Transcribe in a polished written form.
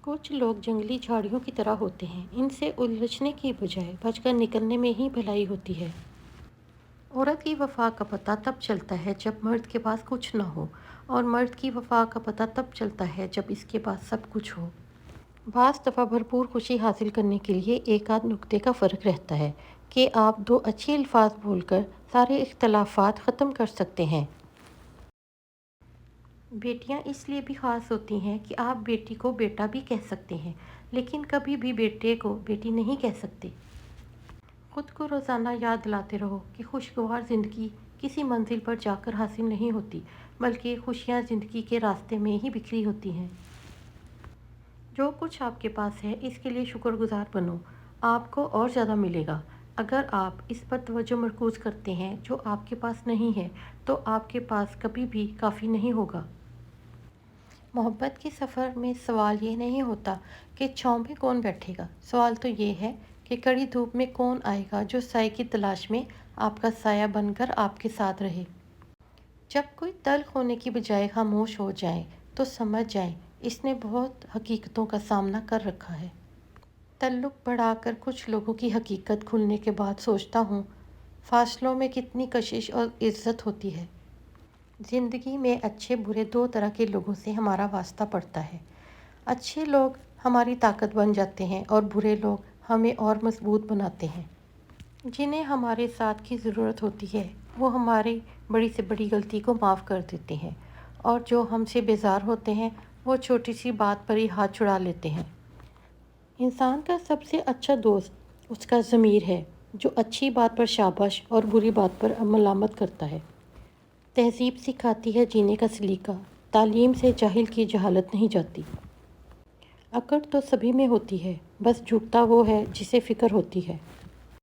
کچھ لوگ جنگلی جھاڑیوں کی طرح ہوتے ہیں، ان سے الجھنے کی بجائے بچ کر نکلنے میں ہی بھلائی ہوتی ہے۔ عورت کی وفا کا پتہ تب چلتا ہے جب مرد کے پاس کچھ نہ ہو، اور مرد کی وفا کا پتہ تب چلتا ہے جب اس کے پاس سب کچھ ہو۔ بعض دفعہ بھرپور خوشی حاصل کرنے کے لیے ایک آدھ نکتے کا فرق رہتا ہے کہ آپ دو اچھے الفاظ بول کر سارے اختلافات ختم کر سکتے ہیں۔ بیٹیاں اس لیے بھی خاص ہوتی ہیں کہ آپ بیٹی کو بیٹا بھی کہہ سکتے ہیں، لیکن کبھی بھی بیٹے کو بیٹی نہیں کہہ سکتے۔ خود کو روزانہ یاد دلاتے رہو کہ خوشگوار زندگی کسی منزل پر جا کر حاصل نہیں ہوتی، بلکہ خوشیاں زندگی کے راستے میں ہی بکھری ہوتی ہیں۔ جو کچھ آپ کے پاس ہے اس کے لیے شکر گزار بنو، آپ کو اور زیادہ ملے گا۔ اگر آپ اس پر توجہ مرکوز کرتے ہیں جو آپ کے پاس نہیں ہے، تو آپ کے پاس کبھی بھی کافی نہیں ہوگا۔ محبت کے سفر میں سوال یہ نہیں ہوتا کہ چھاؤں میں کون بیٹھے گا، سوال تو یہ ہے کہ کڑی دھوپ میں کون آئے گا جو سائے کی تلاش میں آپ کا سایہ بن کر آپ کے ساتھ رہے۔ جب کوئی تلخ ہونے کی بجائے خاموش ہو جائے تو سمجھ جائیں اس نے بہت حقیقتوں کا سامنا کر رکھا ہے۔ تعلق بڑھا کر کچھ لوگوں کی حقیقت کھلنے کے بعد سوچتا ہوں فاصلوں میں کتنی کشش اور عزت ہوتی ہے۔ زندگی میں اچھے برے دو طرح کے لوگوں سے ہمارا واسطہ پڑتا ہے۔ اچھے لوگ ہماری طاقت بن جاتے ہیں اور برے لوگ ہمیں اور مضبوط بناتے ہیں۔ جنہیں ہمارے ساتھ کی ضرورت ہوتی ہے وہ ہماری بڑی سے بڑی غلطی کو معاف کر دیتے ہیں، اور جو ہم سے بیزار ہوتے ہیں وہ چھوٹی سی بات پر ہی ہاتھ چھڑا لیتے ہیں۔ انسان کا سب سے اچھا دوست اس کا ضمیر ہے، جو اچھی بات پر شاباش اور بری بات پر ملامت کرتا ہے۔ تہذیب سکھاتی ہے جینے کا سلیقہ، تعلیم سے جاہل کی جہالت نہیں جاتی۔ عقل تو سبھی میں ہوتی ہے، بس جھکتا وہ ہے جسے فکر ہوتی ہے۔